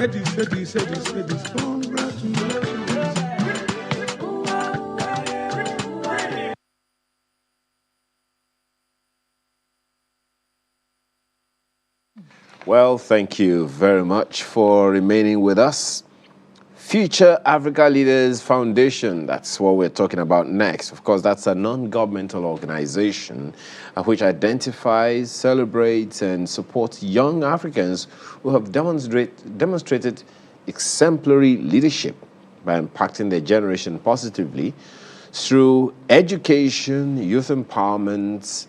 Well, thank you very much for remaining with us. Future Africa Leaders Foundation, that's what we're talking about next. Of course, that's a non-governmental organization which identifies, celebrates, and supports young Africans who have demonstrated exemplary leadership by impacting their generation positively through education, youth empowerment,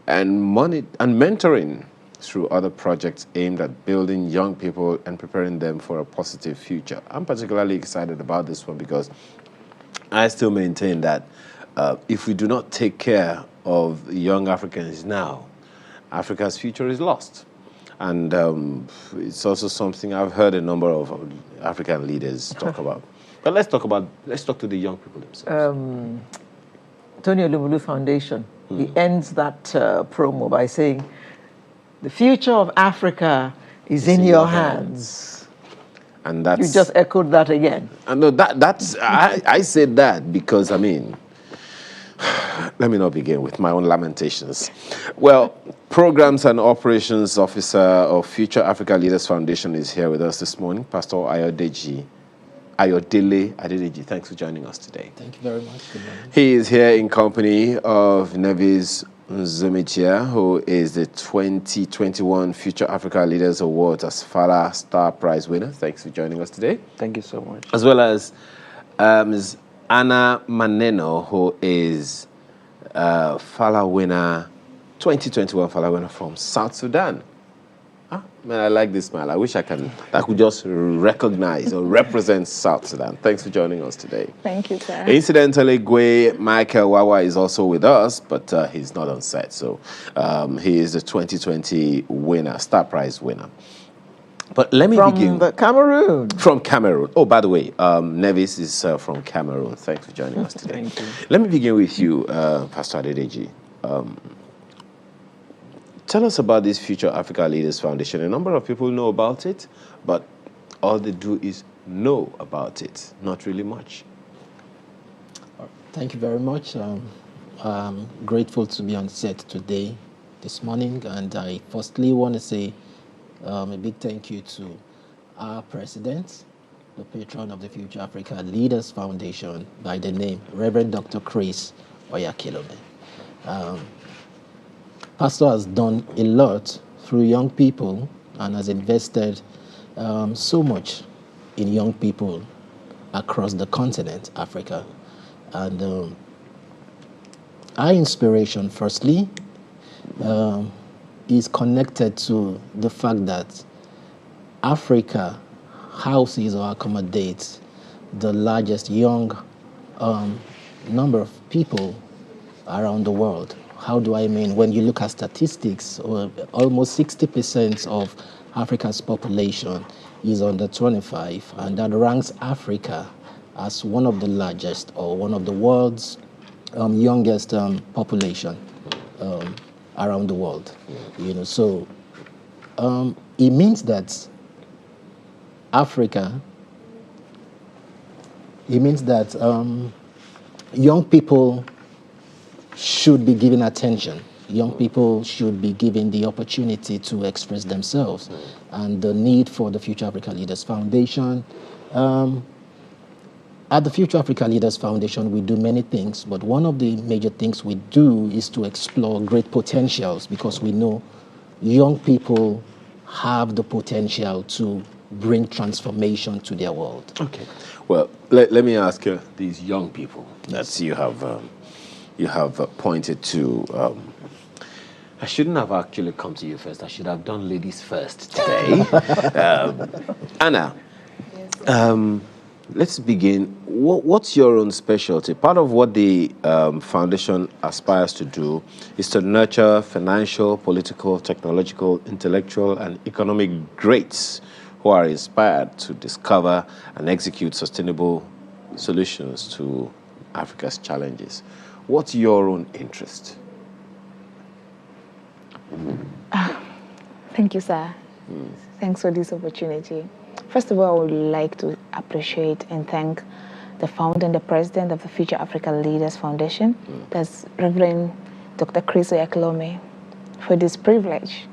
and mentoring through other projects aimed at building young people and preparing them for a positive future. I'm particularly excited about this one because I still maintain that if we do not take care of young Africans now, Africa's future is lost. And it's also something I've heard a number of African leaders talk about. But let's talk to the young people themselves. Tony Olumulu Foundation, he ends that promo by saying, the future of Africa is in your hands. And that's... You just echoed that again. And no, I said that because, I mean, let me not begin with my own lamentations. Well, Programs and Operations Officer of Future Africa Leaders Foundation is here with us this morning, Pastor Ayodele Adedeji. Thanks for joining us today. Thank you very much. Good morning. He is here in company of Nevis Zumitia, who is the 2021 Future Africa Leaders Awards as Fala Star Prize winner. Thanks for joining us today. Thank you so much. As well as Ms. Anna Maneno, who is Fala winner, 2021 Fala winner from South Sudan. Man, I like this smile. I wish I could just recognize or represent South Sudan. Thanks for joining us today. Thank you, sir. Incidentally, Gwe Michael Wawa is also with us, but he's not on set. So he is the 2020 winner, Star Prize winner. But let me begin. From Cameroon. From Cameroon. Oh, by the way, Nevis is from Cameroon. Thanks for joining us today. Thank you. Let me begin with you, Pastor Adedeji. Tell us about this Future Africa Leaders Foundation. A number of people know about it, but all they do is know about it, not really much. Thank you very much. I'm grateful to be on set today, this morning, and I firstly want to say a big thank you to our president, the patron of the Future Africa Leaders Foundation by the name Reverend Dr. Chris Oyakilome. Pastor has done a lot through young people and has invested so much in young people across the continent, Africa. And our inspiration, firstly, is connected to the fact that Africa houses or accommodates the largest young number of people around the world. How do I mean? When you look at statistics, almost 60% of Africa's population is under 25, and that ranks Africa as one of the largest or one of the world's youngest population around the world. You know, so it means that Africa. It means that young people should be given attention. Young people should be given the opportunity to express themselves. And the need for the Future Africa Leaders Foundation. At the Future Africa Leaders Foundation, we do many things, but one of the major things we do is to explore great potentials, because we know young people have the potential to bring transformation to their world. Okay. Well, let me ask you, these young people that you have pointed to. I shouldn't have actually come to you first. I should have done ladies first today. Anna, let's begin. What's your own specialty? Part of what the foundation aspires to do is to nurture financial, political, technological, intellectual, and economic greats who are inspired to discover and execute sustainable solutions to Africa's challenges. What's your own interest? Thank you, sir. Thanks for this opportunity. First of all, I would like to appreciate and thank the founder and the president of the Future Africa Leaders Foundation, that's Reverend Dr. Chris Oyakhilome, for this privilege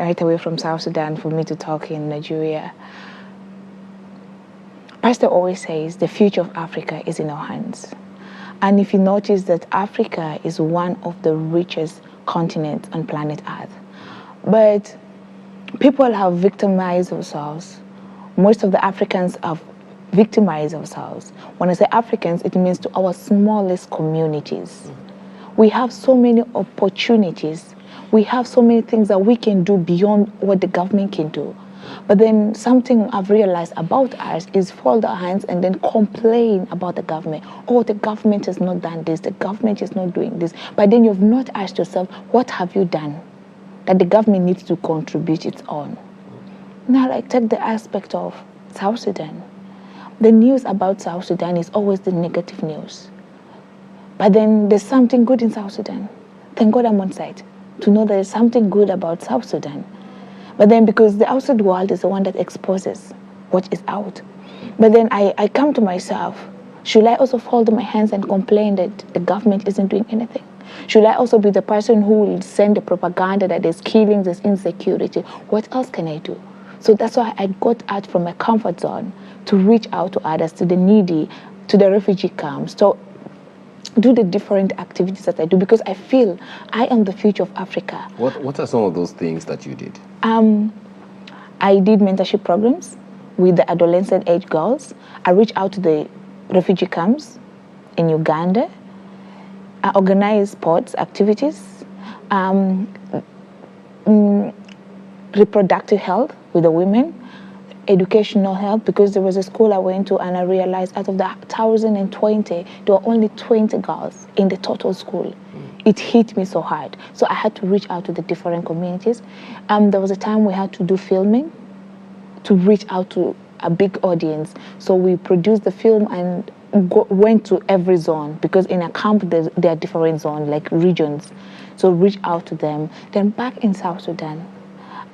right away from South Sudan for me to talk in Nigeria. Pastor always says the future of Africa is in our hands. And if you notice that Africa is one of the richest continents on planet Earth, but people have victimized themselves. Most of the Africans have victimized ourselves. When I say Africans, it means to our smallest communities. We have so many opportunities. We have so many things that we can do beyond what the government can do. But then something I've realized about us is fold our hands and then complain about the government. Oh, the government has not done this. The government is not doing this. But then you've not asked yourself, what have you done that the government needs to contribute its own? Now, like, take the aspect of South Sudan. The news about South Sudan is always the negative news. But then there's something good in South Sudan. Thank God I'm on site to know there's something good about South Sudan. But then because the outside world is the one that exposes what is out. But then I come to myself, should I also fold my hands and complain that the government isn't doing anything? Should I also be the person who will send the propaganda that there's killing, there's insecurity? What else can I do? So that's why I got out from my comfort zone to reach out to others, to the needy, to the refugee camps, to do the different activities that I do, because I feel I am the future of Africa. What are some of those things that you did? I did mentorship programs with the adolescent age girls. I reached out to the refugee camps in Uganda. I organized sports activities, reproductive health with the women, educational help, because there was a school I went to and I realized out of the 1,020, there were only 20 girls in the total school. It hit me so hard. So I had to reach out to the different communities. There was a time we had to do filming to reach out to a big audience. So we produced the film and went to every zone, because in a camp there are different zones, like regions. So reach out to them. Then back in South Sudan,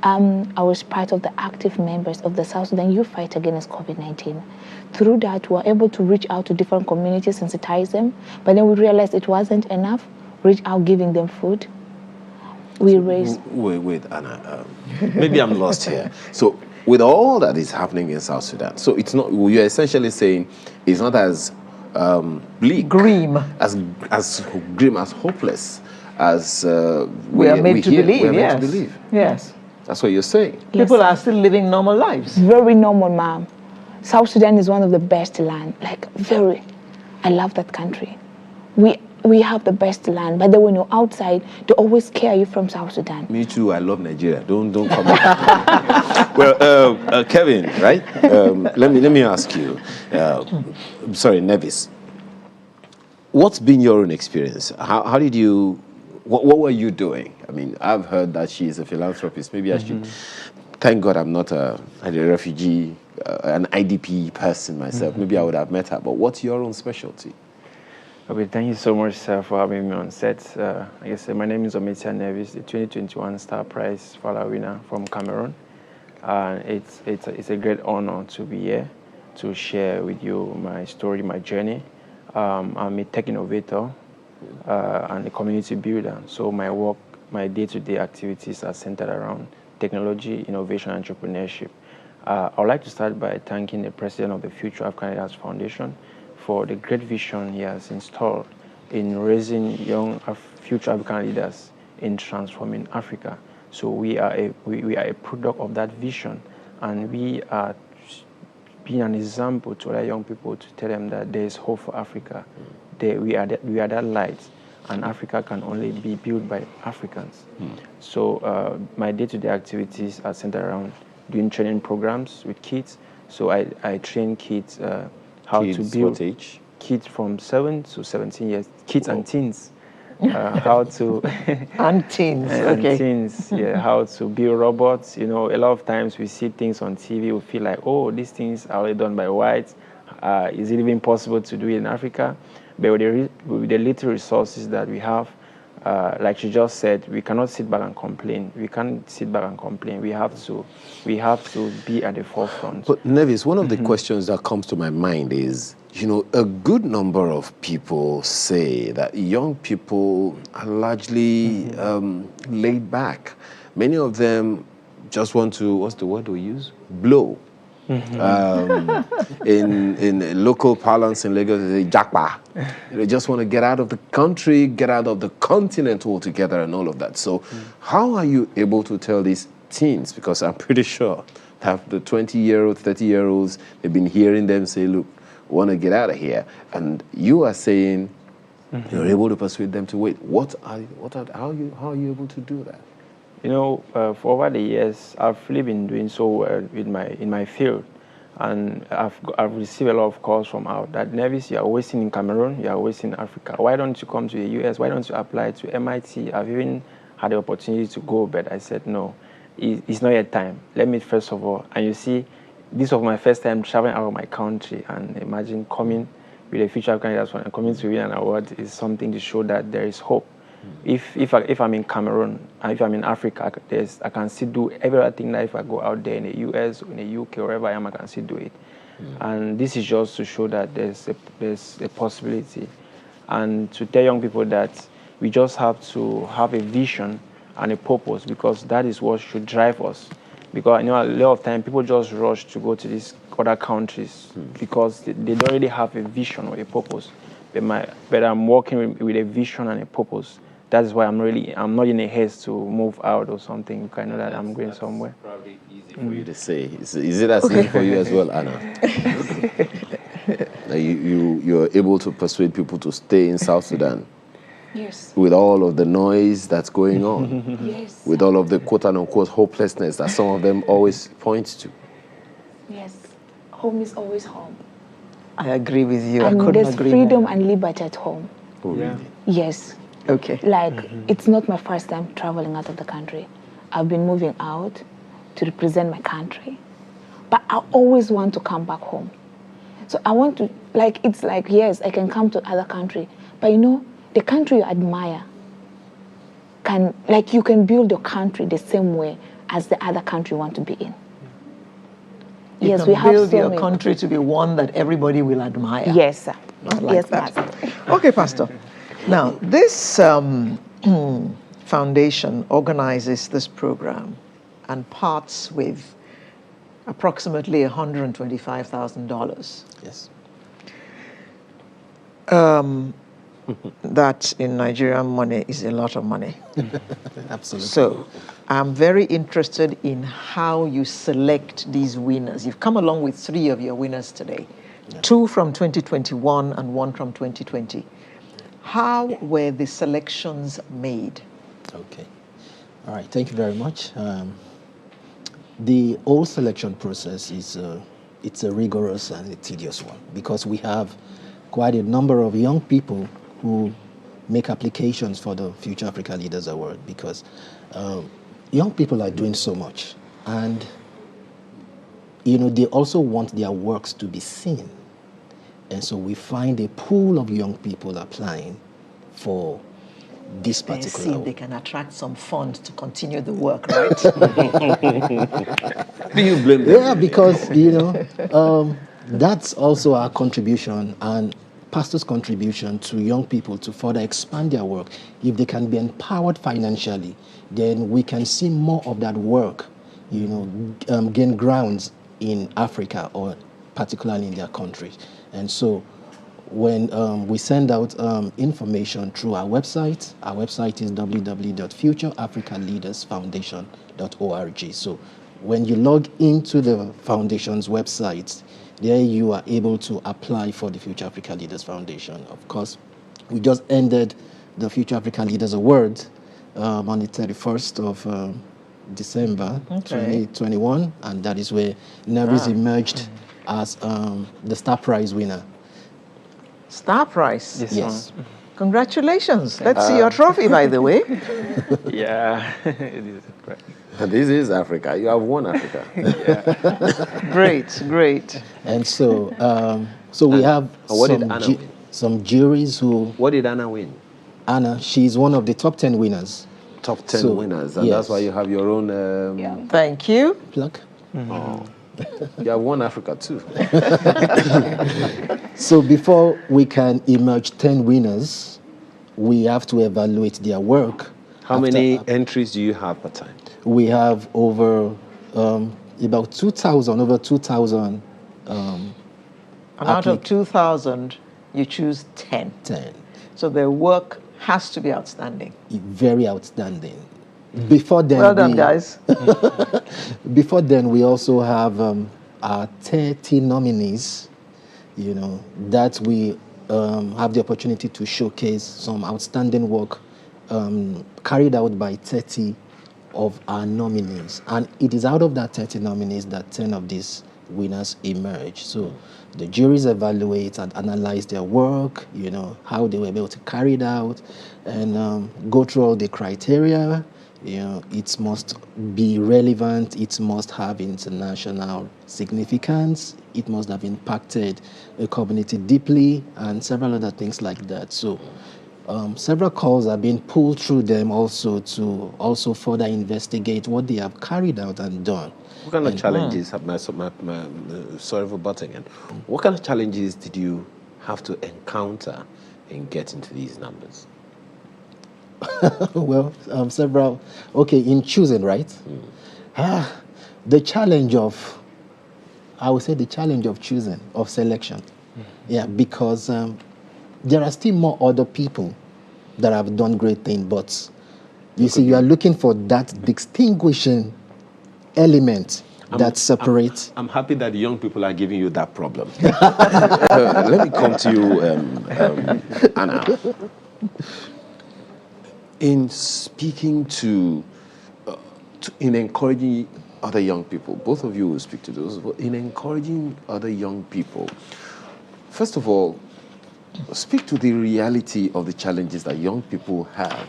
I was part of the active members of the South Sudan Youth Fight Against COVID-19. Through that, we were able to reach out to different communities, sensitize them, but then we realized it wasn't enough. Reach out, giving them food. We raised... Wait, Anna. Maybe I'm lost here. So with all that is happening in South Sudan, so it's not, you're essentially saying it's not as bleak, Grim, as grim, as hopeless as we are made to believe. Meant to believe. Yes. That's what you're saying. Yes. People are still living normal lives. Very normal, ma'am. South Sudan is one of the best land. Like, very. I love that country. We have the best land, but then when you're outside, they always scare you from South Sudan. Me too. I love Nigeria. Don't come back. Well, Kevin, right? Let me ask you. Sorry, Nevis. What's been your own experience? How did you? What were you doing? I mean, I've heard that she is a philanthropist. Maybe I should. Thank God I'm not a refugee, an IDP person myself. Maybe I would have met her. But what's your own specialty? Okay, thank you so much, sir, for having me on set. Like I said, my name is Ometia Nevis, the 2021 Star Prize Fowler winner from Cameroon. It's a great honor to be here to share with you my story, my journey. I'm a tech innovator and a community builder. So my work, my day-to-day activities are centered around technology, innovation, and entrepreneurship. I would like to start by thanking the president of the Future African Leaders Foundation for the great vision he has installed in raising young future African leaders in transforming Africa. So we are a product of that vision, and we are being an example to other young people to tell them that there is hope for Africa. We are that light, and Africa can only be built by Africans. So my day-to-day activities are centered around doing training programs with kids. So I train kids how to build. What age? Kids from 7 to 17 years. Kids and teens. How to And teens, okay. Teens, yeah, how to build robots. You know, a lot of times we see things on TV, we feel like, oh, these things are only done by whites. Is it even possible to do it in Africa? But with the little resources that we have, like she just said, we cannot sit back and complain. We can't sit back and complain. We have to be at the forefront. But Nevis, one of the questions that comes to my mind is, you know, a good number of people say that young people are largely laid back. Many of them just want to, what's the word we use? Blow. In local parlance in Lagos, they say jackpot. They just want to get out of the country, get out of the continent altogether and all of that. So how are you able to tell these teens? Because I'm pretty sure that the 20-year-olds, 30-year-olds, they've been hearing them say, look, we want to get out of here. And you are saying you're able to persuade them to wait. How are you able to do that? You know, for over the years, I've really been doing so well in my field, and I've received a lot of calls from out that, Nevis, you are wasting in Cameroon, you are wasting in Africa. Why don't you come to the US? Why don't you apply to MIT? I've even had the opportunity to go, but I said no, it's not yet time. Let me first of all, and you see, this was my first time traveling out of my country, and imagine coming with a future candidate and coming to win an award is something to show that there is hope. If I'm in Cameroon, if I'm in Africa, I can still do everything that if I go out there in the US, in the UK, wherever I am, I can still do it. And this is just to show that there's a possibility. And to tell young people that we just have to have a vision and a purpose, because that is what should drive us. Because, you know, a lot of time people just rush to go to these other countries because they don't really have a vision or a purpose. But I'm working with a vision and a purpose. That is why I'm not in a haste to move out or something, because I know that I'm going somewhere. Probably easy for you to say. Is it as easy for you as well, Anna? You're able to persuade people to stay in South Sudan? Yes. With all of the noise that's going on? Yes. With all of the quote-unquote hopelessness that some of them always point to? Yes. Home is always home. I agree with you. And I couldn't there's agree freedom more. and liberty at home. Oh, really? Yes. Okay. Like, it's not my first time traveling out of the country. I've been moving out to represent my country. But I always want to come back home. So I want to, it's like, yes, I can come to other country. But you know, the country you admire, you can build your country the same way as the other country you want to be in. You Yes, can we have build so your many. country to be one that everybody will admire. Yes, sir. I like Yes, that. madam. Okay, Pastor. Now, this foundation organizes this program and parts with approximately $125,000. Yes. That in Nigerian money is a lot of money. Absolutely. So I'm very interested in how you select these winners. You've come along with 3 of your winners today, 2 from 2021 and 1 from 2020. How were the selections made? Okay. All right. Thank you very much. The whole selection process is it's a rigorous and a tedious one, because we have quite a number of young people who make applications for the Future Africa Leaders Award, because young people are doing so much, and you know, they also want their works to be seen. And so we find a pool of young people applying for this They particular see award. they can attract some funds to continue the work, right? Do you blame them? Yeah, because you know, that's also our contribution and pastors' contribution to young people to further expand their work. If they can be empowered financially, then we can see more of that work, you know, gain grounds in Africa, or particularly in their countries. And so when we send out information through our website is www.futureafricaleadersfoundation.org. So when you log into the foundation's website, there you are able to apply for the Future Africa Leaders Foundation. Of course, we just ended the Future Africa Leaders Award on the 31st of December 2021, and that is where Nevis emerged as the Star Prize winner. Star Prize. Yes. Congratulations. Let's see your trophy, by the way. Yeah, it is. And this is Africa. You have won Africa. Great, great. And so, so we have what did Anna win? some juries who. What did Anna win? Anna, she's one of the top 10 winners. Top 10 winners, and that's why you have your own... Thank you. Plug. Oh. You have won Africa too. So before we can emerge 10 winners, we have to evaluate their work. How many entries do you have per time? We have over about 2,000, over 2,000. And out of 2,000, you choose 10. 10. So their work has to be outstanding. Very outstanding. Before then, well done, guys. Before then, we also have our 30 nominees, that we have the opportunity to showcase some outstanding work carried out by 30 of our nominees. And it is out of that 30 nominees that 10 of these winners emerge. So the juries evaluate and analyze their work, how they were able to carry it out, and go through all the criteria. It must be relevant, it must have international significance, it must have impacted a community deeply, and several other things like that. So several calls are being pulled through them also to also further investigate what they have carried out and done. What kind of challenges sorry for butting in. What kind of challenges did you have to encounter in getting to these numbers? Well, several. Okay, in choosing, right? The challenge of, I would say the challenge of choosing, of selection. Yeah, because there are still more other people that have done great things, but you are looking for that distinguishing element that separates. I'm happy that young people are giving you that problem. Let me come to you, Anna. In speaking in encouraging other young people, both of you will speak to those, but in encouraging other young people, first of all, speak to the reality of the challenges that young people have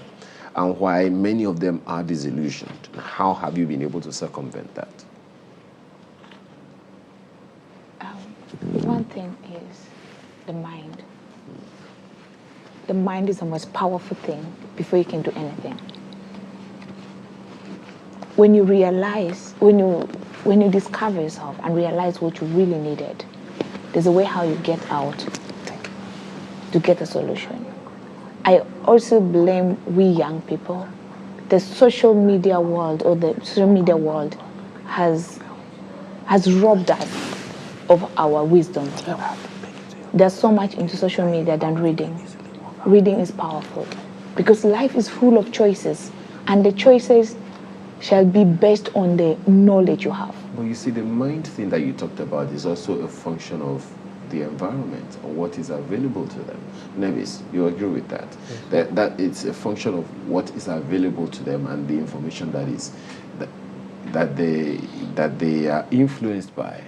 and why many of them are disillusioned. How have you been able to circumvent that? One thing is the mind. The mind is the most powerful thing before you can do anything. When you realize, when you discover yourself and realize what you really needed, there's a way how you get out to get a solution. I also blame we young people. The social media world has robbed us of our wisdom. There's so much into social media than reading. Reading is powerful because life is full of choices, and the choices shall be based on the knowledge you have. But you see, the mind thing that you talked about is also a function of the environment or what is available to them. Nevis, you agree with that? Yes. That it's a function of what is available to them and the information that they are influenced by,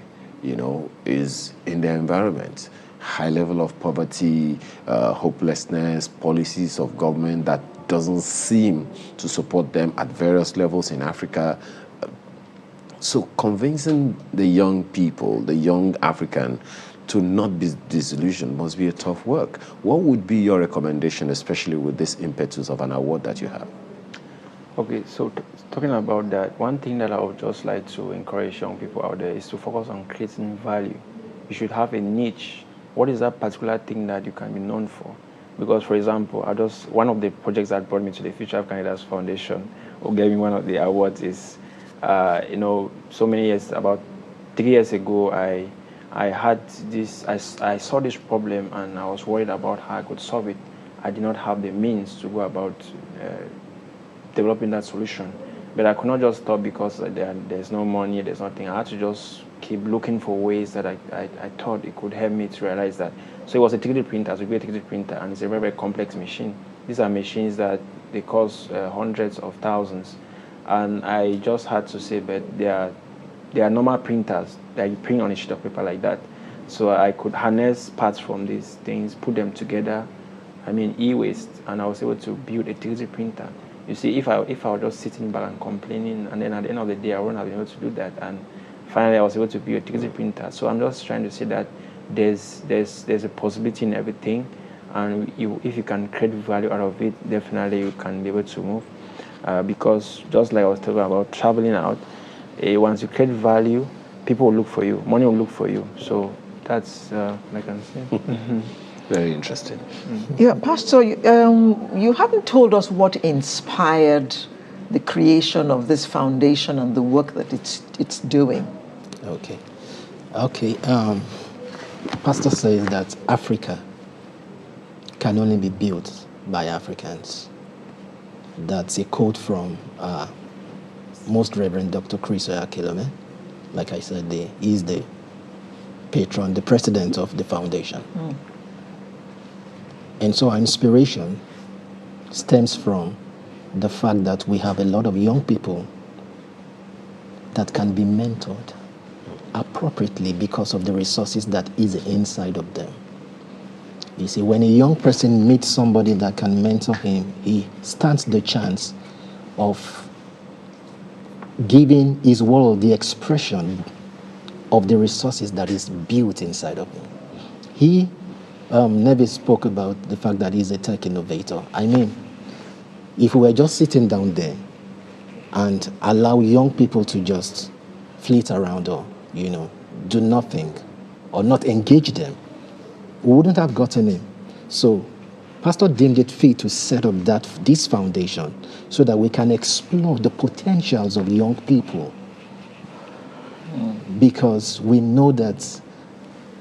is in their environment. High level of poverty, hopelessness, policies of government that doesn't seem to support them at various levels in Africa. So convincing the young people, the young African, to not be disillusioned must be a tough work. What would be your recommendation, especially with this impetus of an award that you have? Okay, so talking about that, one thing that I would just like to encourage young people out there is to focus on creating value. You should have a niche. What is that particular thing that you can be known for? Because, for example, one of the projects that brought me to the Future African Leaders Foundation, or gave me one of the awards, is, so many years, about 3 years ago, I saw this problem and I was worried about how I could solve it. I did not have the means to go about developing that solution. But I could not just stop because there's no money, there's nothing. I had to just keep looking for ways that I thought it could help me to realize that. So it was a 3D printer, so we built a 3D printer, and it's a very, very complex machine. These are machines that they cost hundreds of thousands. And I just had to say, but they are normal printers that you print on a sheet of paper like that. So I could harness parts from these things, put them together, e-waste, and I was able to build a 3D printer. You see, if I was just sitting back and complaining, and then at the end of the day, I wouldn't have been able to do that. And finally, I was able to build a 3D printer. So I'm just trying to say that there's a possibility in everything, and if you can create value out of it, definitely you can be able to move. Because just like I was talking about traveling out, once you create value, people will look for you, money will look for you. So that's what I can say. Very interesting. Yeah, Pastor, you haven't told us what inspired the creation of this foundation and the work that it's doing. Okay. Pastor says that Africa can only be built by Africans. That's a quote from Most Reverend Dr. Chris Oyakilome. Like I said, he's the patron, the president of the foundation. And so our inspiration stems from the fact that we have a lot of young people that can be mentored appropriately because of the resources that is inside of them. You see, when a young person meets somebody that can mentor him, he stands the chance of giving his world the expression of the resources that is built inside of him. He never spoke about the fact that he's a tech innovator. I mean, if we were just sitting down there and allow young people to just flit around or, do nothing or not engage them, we wouldn't have gotten him. So Pastor deemed it fit to set up this foundation so that we can explore the potentials of young people. Because we know that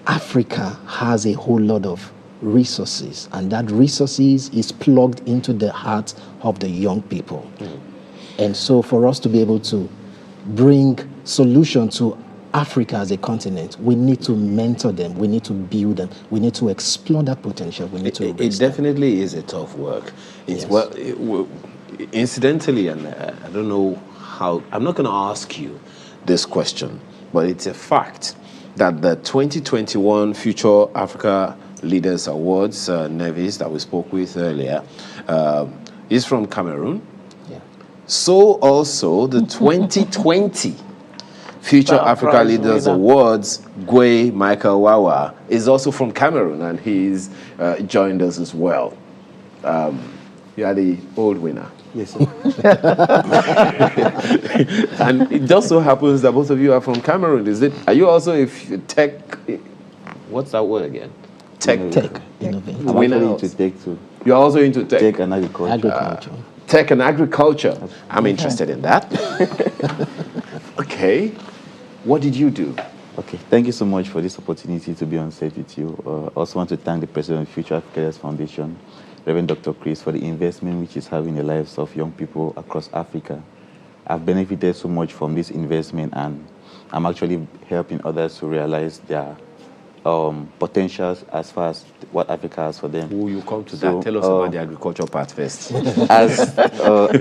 Africa has a whole lot of resources, and that resources is plugged into the heart of the young people. And so for us to be able to bring solution to Africa as a continent, we need to mentor them, we need to build them, we need to explore that potential, we need to It definitely is a tough work. It's incidentally, and I don't know how, I'm not going to ask you this question, but it's a fact that the 2021 Future Africa Leaders Awards, Nevis, that we spoke with earlier, is from Cameroon. Yeah. So also the 2020 Future Africa Leaders Awards, Gwe Michael Wawa, is also from Cameroon, and he's joined us as well. You are the old winner. Yes, sir. And it just so happens that both of you are from Cameroon. Are you also a tech, what's that word again? Tech innovation. I'm winner. actually into tech too. You're also into tech. Tech and agriculture. Tech and agriculture. I'm interested in that. Okay. What did you do? Okay, thank you so much for this opportunity to be on set with you. I also want to thank the president of Future Africa Leaders Foundation, Reverend Dr. Chris, for the investment which is having the lives of young people across Africa. I've benefited so much from this investment, and I'm actually helping others to realize their potentials as far as what Africa has for them. Oh, you come to that. Tell us about the agriculture part first. As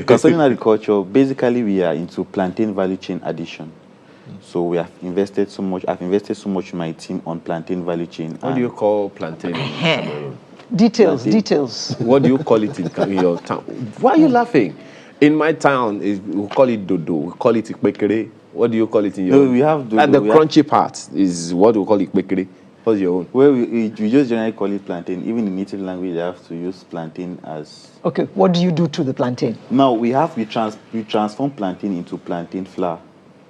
concerning agriculture, basically we are into plantain value chain addition. So we have invested so much. I've invested so much in my team on plantain value chain. What do you call plantain in Cameroon? Details. What do you call it in your town? Why are you laughing? In my town, we call it dodo. We call it ikpekere. What do you call it in your? No, we have dodo. And the crunchy part is what we call ikpekere. What's your own? Well, we just generally call it plantain. Even in native language, they have to use plantain as. Okay, what do you do to the plantain? Now we transform plantain into plantain flour.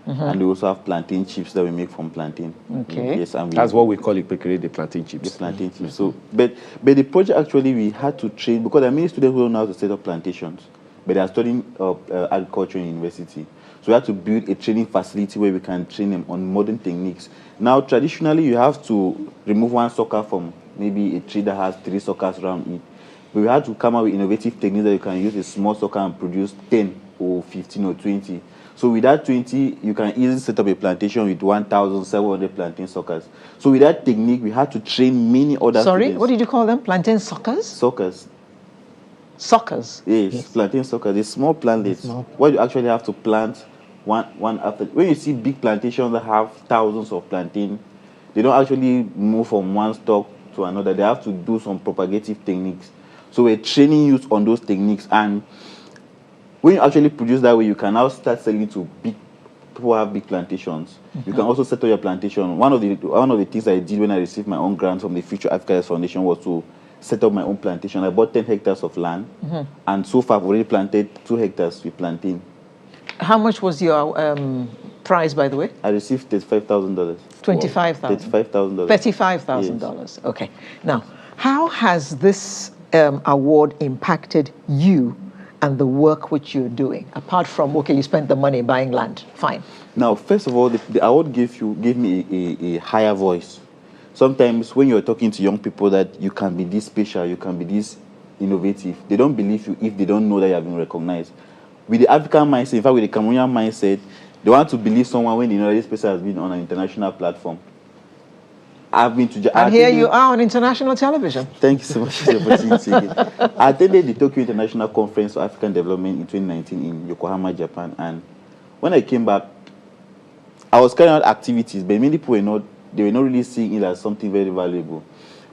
And we also have plantain chips that we make from plantain. Okay. Yes, and That's what we call it, the plantain chips. The plantain chips. So, but the project actually we had to train, because there are many students who don't know how to set up plantations, but they are studying agriculture in university. So we had to build a training facility where we can train them on modern techniques. Now, traditionally, you have to remove one sucker from maybe a tree that has 3 suckers around it. But we had to come up with innovative techniques that you can use a small sucker and produce 10 or 15 or 20. So with that 20, you can easily set up a plantation with 1,700 plantain suckers. So with that technique, we had to train many other students. What did you call them? Plantain suckers? Suckers. Suckers? Yes, plantain suckers. They're small plantlets. What you actually have to plant one after. When you see big plantations that have thousands of plantain, they don't actually move from one stalk to another. They have to do some propagative techniques. So we're training youth on those techniques, and when you actually produce that way, you can now start selling to big people who have big plantations. You can also set up your plantation. One of the things I did when I received my own grant from the Future Africa Leaders Foundation was to set up my own plantation. I bought 10 hectares of land, and so far I've already planted 2 hectares with plantain. How much was your prize, by the way? I received $35,000. $25,000. $35,000. $35,000. Okay. Now, how has this award impacted you and the work which you're doing? Apart from, okay, you spent the money buying land. Fine. Now, first of all, the award gave me a higher voice. Sometimes when you're talking to young people that you can be this special, you can be this innovative, they don't believe you if they don't know that you have been recognized. With the African mindset, in fact, with the Cameroonian mindset, they want to believe someone when they know this person has been on an international platform. I've been to... And here you are on international television. Thank you so much for the opportunity. I attended the Tokyo International Conference for African Development in 2019 in Yokohama, Japan. And when I came back, I was carrying out activities, but many people were not really seeing it as something very valuable.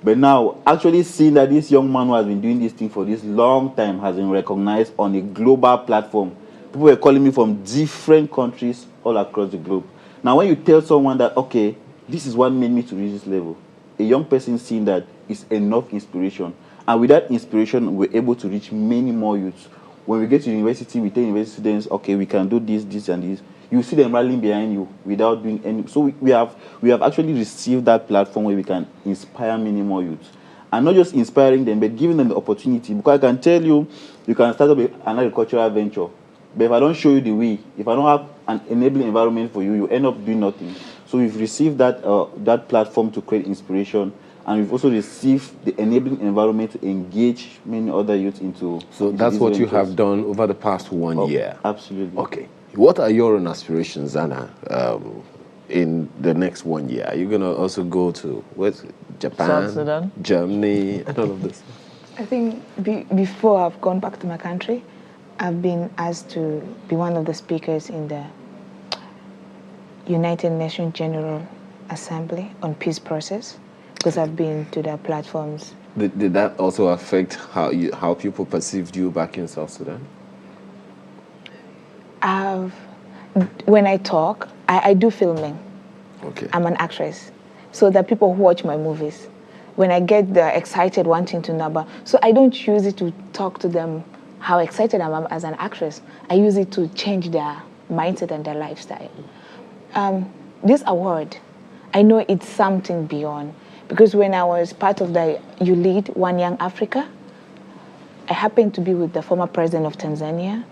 But now, actually seeing that this young man who has been doing this thing for this long time has been recognized on a global platform. People were calling me from different countries all across the globe. Now, when you tell someone that, okay, this is what made me to reach this level, a young person seeing that is enough inspiration. And with that inspiration, we're able to reach many more youths. When we get to university, we tell university students, okay, we can do this, this, and this. You see them rallying behind you without doing any. So we have actually received that platform where we can inspire many more youths. And not just inspiring them, but giving them the opportunity. Because I can tell you, you can start up an agricultural venture. But if I don't show you the way, if I don't have an enabling environment for you, you end up doing nothing. So we've received that platform to create inspiration. And we've also received the enabling environment to engage many other youths into... So that's what you have done over the past 1 year? Absolutely. Okay. What are your own aspirations, Anna, in the next 1 year? Are you going to also go to Japan, South Sudan, Germany, and all of this? I think before I've gone back to my country, I've been asked to be one of the speakers in the United Nations General Assembly on peace process, because I've been to their platforms. Did that also affect how people perceived you back in South Sudan? When I talk, I do filming. Okay. I'm an actress. So there are people who watch my movies. When I get excited wanting to know about, so I don't use it to talk to them how excited I am as an actress. I use it to change their mindset and their lifestyle. This award, I know it's something beyond, because when I was part of the You Lead One Young Africa, I happened to be with the former president of Tanzania.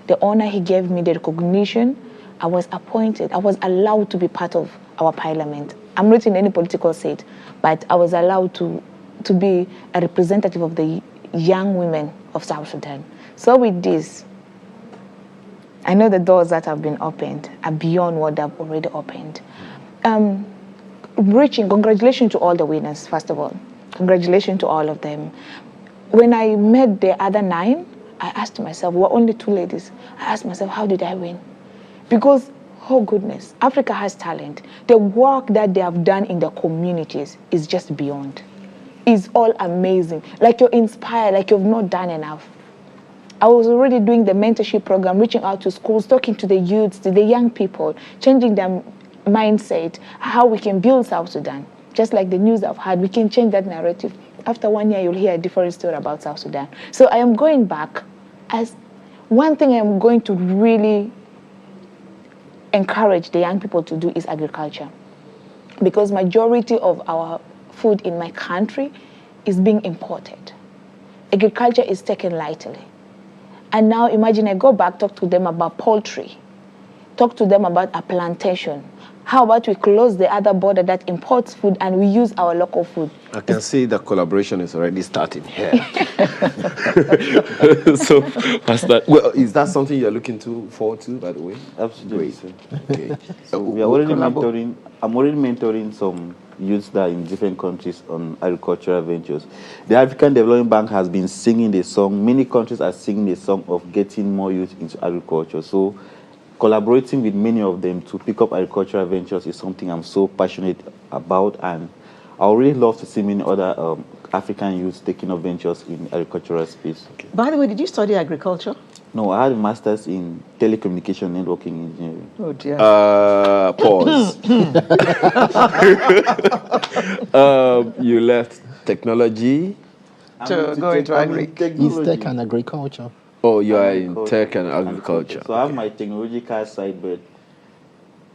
The honor he gave me, the recognition, I was appointed. I was allowed to be part of our parliament. I'm not in any political seat, but I was allowed to be a representative of the young women of South Sudan. So with this, I know the doors that have been opened are beyond what they've already opened. Congratulations to all the winners, first of all. Congratulations to all of them. When I met the other 9, I asked myself, we're only 2 ladies. I asked myself, how did I win? Because, oh goodness, Africa has talent. The work that they have done in the communities is just beyond. It's all amazing. Like you're inspired, like you've not done enough. I was already doing the mentorship program, reaching out to schools, talking to the youths, to the young people, changing their mindset, how we can build South Sudan. Just like the news I've had, we can change that narrative. After 1 year, you'll hear a different story about South Sudan. So I am going back as one thing I'm going to really encourage the young people to do is agriculture. Because majority of our food in my country is being imported. Agriculture is taken lightly. And now imagine I go back, talk to them about poultry, talk to them about a plantation. How about we close the other border that imports food and we use our local food? I can see the collaboration is already starting here. So, Pastor, well, is that something you're looking forward to, by the way? Absolutely. Okay. So we are already mentoring. I'm already mentoring some youths that are in different countries on agricultural ventures. The African Development Bank has been singing the song. Many countries are singing the song of getting more youth into agriculture. So collaborating with many of them to pick up agricultural ventures is something I'm so passionate about, and I would really love to see many other African youths taking up ventures in agricultural space. Okay. By the way, did you study agriculture? No, I had a master's in telecommunication networking engineering. Oh dear. Pause. You left technology to go into agri? He's tech and agriculture. Oh, you are in tech and agriculture. So I have my technological side, but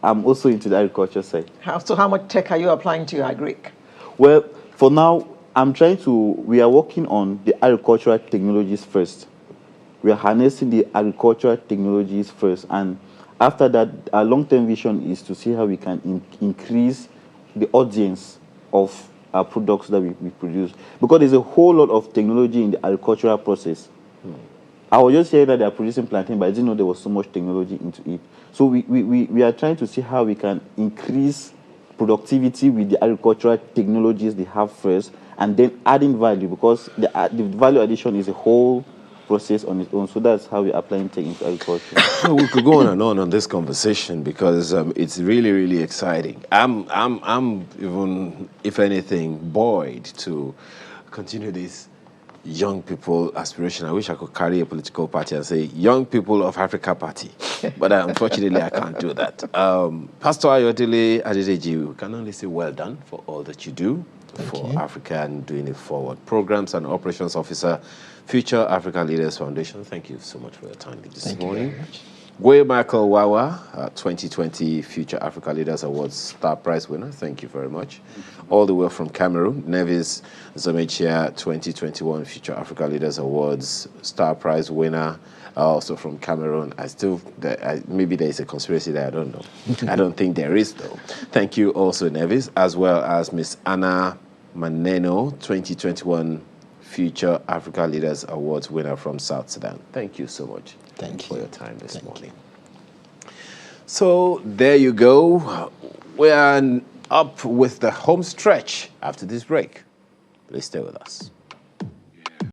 I'm also into the agriculture side. So how much tech are you applying to your agri? Well, for now, we are working on the agricultural technologies first. We are harnessing the agricultural technologies first. And after that, our long-term vision is to see how we can increase the audience of our products that we produce. Because there's a whole lot of technology in the agricultural process. I was just hearing that they are producing plantain, but I didn't know there was so much technology into it. So we are trying to see how we can increase productivity with the agricultural technologies they have first, and then adding value, because the value addition is a whole process on its own. So that's how we're applying tech into agriculture. So we could go on and on this conversation because it's really, really exciting. I'm even, if anything, buoyed to continue this young people aspiration. I wish I could carry a political party and say Young People of Africa Party, but unfortunately I can't do that. Pastor Ayodele Adedeji, we can only say well done for all that you do for Africa and doing it forward. Programs and Operations Officer, Future Africa Leaders Foundation. Thank you so much for your time this morning. Gwe Michael Wawa, 2020 Future Africa Leaders Awards Star Prize winner. Thank you very much. All the way from Cameroon, Nevis Zomechia, 2021 Future Africa Leaders Awards Star Prize winner, also from Cameroon. Maybe there is a conspiracy there, I don't know. I don't think there is, though. Thank you also, Nevis, as well as Miss Anna Maneno, 2021 Future Africa Leaders Awards winner from South Sudan. Thank you so much. Thank you for your time this morning. So there you go. We are up with the home stretch after this break. Please stay with us.